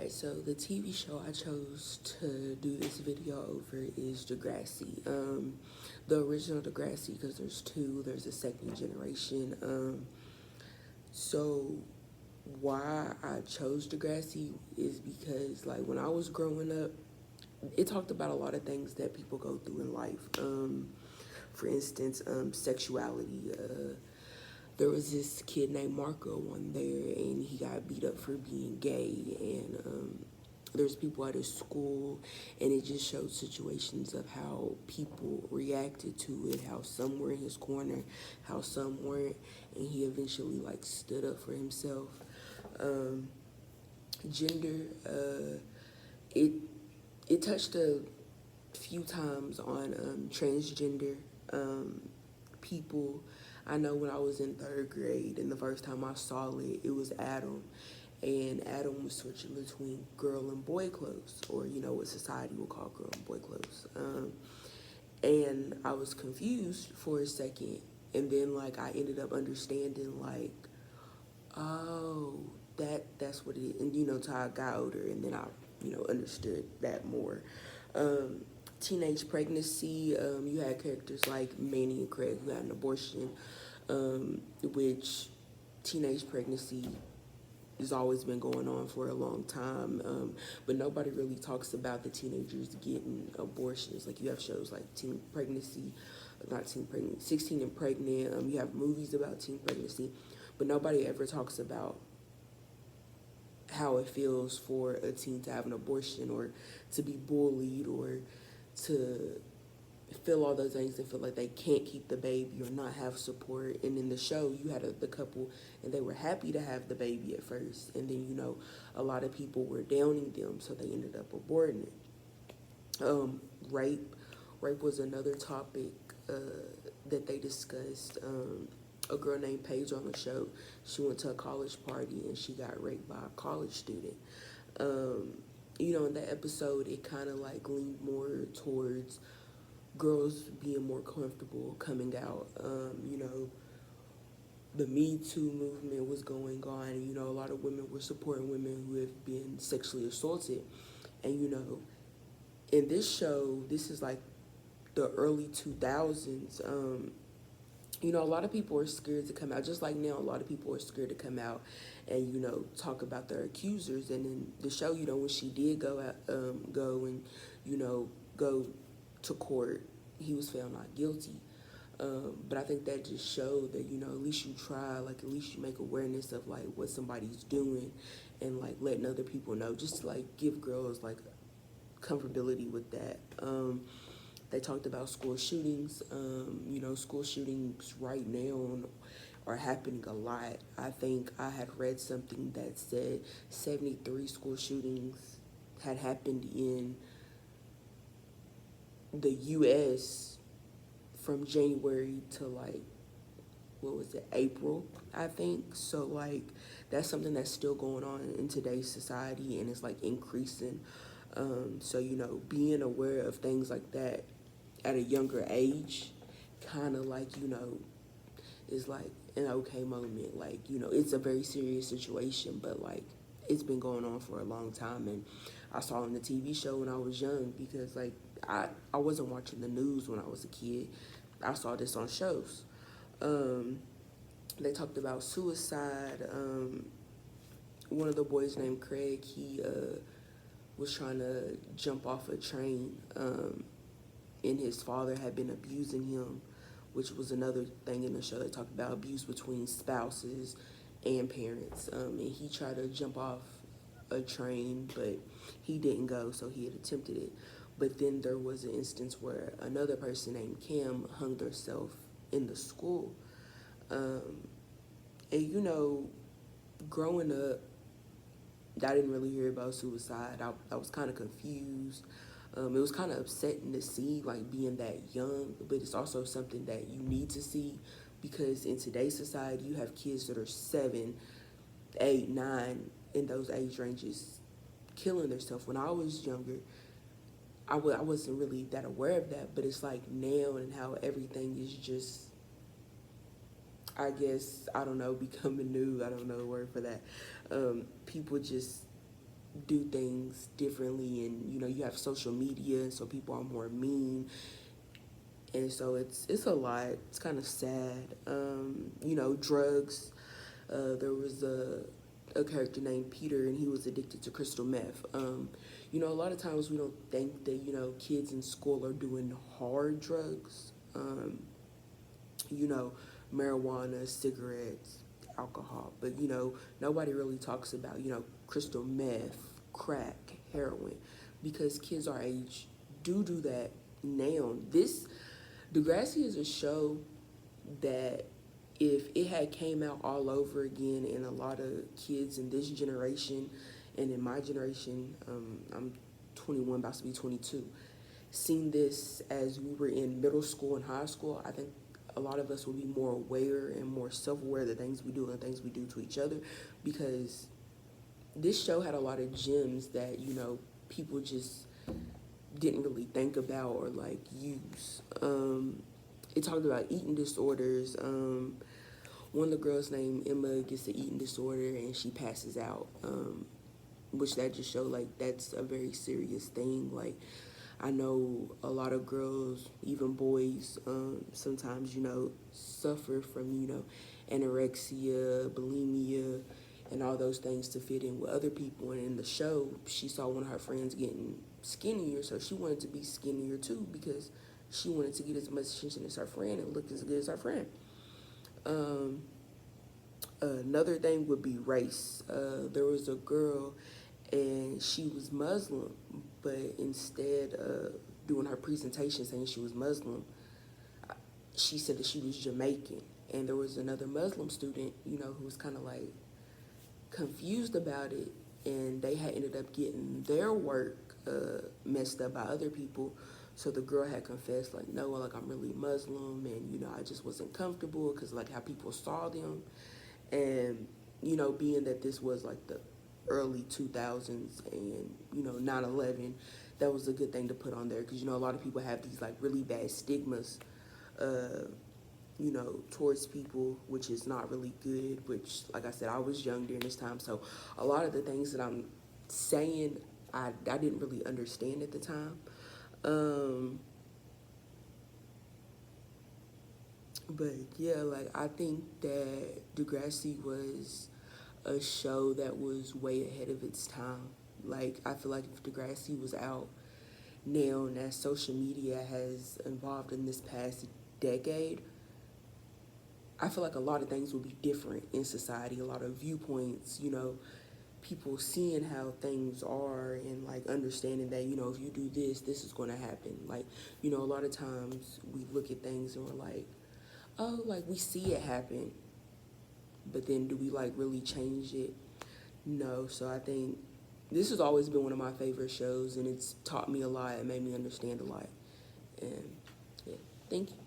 Alright, so the TV show I chose to do this video over is Degrassi. The original Degrassi, because there's two, there's a second generation. So why I chose Degrassi is because, like, when I was growing up, it talked about a lot of things that people go through in life. For instance, sexuality. There was this kid named Marco on there, and he got beat up for being gay. And there's people at his school, and it just showed situations of how people reacted to it, how some were in his corner, how some weren't, and he eventually like stood up for himself. Gender, it it touched a few times on transgender people. I know when I was in third grade and the first time I saw it, it was Adam. And Adam was switching between girl and boy clothes, or you know what society will call girl and boy clothes. And I was confused for a second, and then like I ended up understanding like, oh, that's what it is. And you know, till I got older, and then I understood that more. Teenage pregnancy, you had characters like Manny and Craig who had an abortion, which teenage pregnancy has always been going on for a long time, but nobody really talks about the teenagers getting abortions. Like you have shows like Teen Pregnancy, not Teen Pregnant, 16 and Pregnant. You have movies about teen pregnancy, but nobody ever talks about how it feels for a teen to have an abortion or to be bullied or to feel all those things and feel like they can't keep the baby or not have support. And in the show, you had the couple, and they were happy to have the baby at first, and then a lot of people were downing them, so they ended up aborting it. Rape was another topic that they discussed. A girl named Paige on the show, she went to a college party and she got raped by a college student. In that episode, it kind of like leaned more towards girls being more comfortable coming out. The Me Too movement was going on, and a lot of women were supporting women who have been sexually assaulted. And in this show, this is like the early 2000s. A lot of people are scared to come out. Just like now, a lot of people are scared to come out and talk about their accusers. And in the show, when she did go and go to court, he was found not guilty. But I think that just showed that at least you try, like at least you make awareness of like what somebody's doing, and like letting other people know, just to like give girls like comfortability with that. They talked about school shootings. School shootings right now are happening a lot. I think I had read something that said 73 school shootings had happened in the U.S. from January to like, what was it, April, I think. So like, that's something that's still going on in today's society, and it's like increasing. So being aware of things like that at a younger age kind of like is like an okay moment. Like it's a very serious situation, but like it's been going on for a long time. And I saw it in the TV show when I was young, because like I wasn't watching the news when I was a kid. I saw this on shows. They talked about suicide. One of the boys named Craig, he was trying to jump off a train, and his father had been abusing him, which was another thing in the show. They talked about abuse between spouses and parents. And he tried to jump off a train, but he didn't go, so he had attempted it. But then there was an instance where another person named Kim hung herself in the school. And growing up, I didn't really hear about suicide. I was kind of confused. It was kind of upsetting to see, like, being that young, but it's also something that you need to see, because in today's society, you have kids that are 7, 8, 9, in those age ranges, killing themselves. When I was younger, I wasn't really that aware of that, but it's like now, and how everything is just, I guess, I don't know, becoming new. I don't know the word for that. People just do things differently, and you have social media, so people are more mean, and so it's a lot. It's kind of sad. Drugs. There was a character named Peter, and he was addicted to crystal meth. A lot of times we don't think that kids in school are doing hard drugs. You know, Marijuana, cigarettes, alcohol, but nobody really talks about crystal meth, crack, heroin, because kids our age do that now. This Degrassi is a show that if it had came out all over again, and a lot of kids in this generation and in my generation, I'm 21, about to be 22, seen this as we were in middle school and high school, I think a lot of us would be more aware and more self-aware of the things we do and the things we do to each other, because this show had a lot of gems that people just didn't really think about or like use. It talked about eating disorders. One of the girls named Emma gets an eating disorder and she passes out, which that just showed like that's a very serious thing. Like, I know a lot of girls, even boys, sometimes suffer from anorexia, bulimia, and all those things to fit in with other people. And in the show, she saw one of her friends getting skinnier, so she wanted to be skinnier too, because she wanted to get as much attention as her friend and look as good as her friend. Another thing would be race. There was a girl, and she was Muslim, but instead of doing her presentation saying she was Muslim, she said that she was Jamaican. And there was another Muslim student, who was kind of like confused about it, and they had ended up getting their work messed up by other people. So the girl had confessed, like, no, like, I'm really Muslim, and I just wasn't comfortable because like how people saw them. And being that this was like the early 2000s and 9/11, that was a good thing to put on there, because a lot of people have these like really bad stigmas towards people, which is not really good, which, like I said, I was young during this time, so a lot of the things that I'm saying, I didn't really understand at the time. But yeah, like, I think that Degrassi was a show that was way ahead of its time. Like, I feel like if Degrassi was out now, and as social media has evolved in this past decade, I feel like a lot of things will be different in society, a lot of viewpoints, people seeing how things are, and like understanding that, if you do this, this is going to happen. Like, a lot of times we look at things and we're like, oh, like, we see it happen, but then do we like really change it? No. So I think this has always been one of my favorite shows, and it's taught me a lot. It made me understand a lot. And yeah, thank you.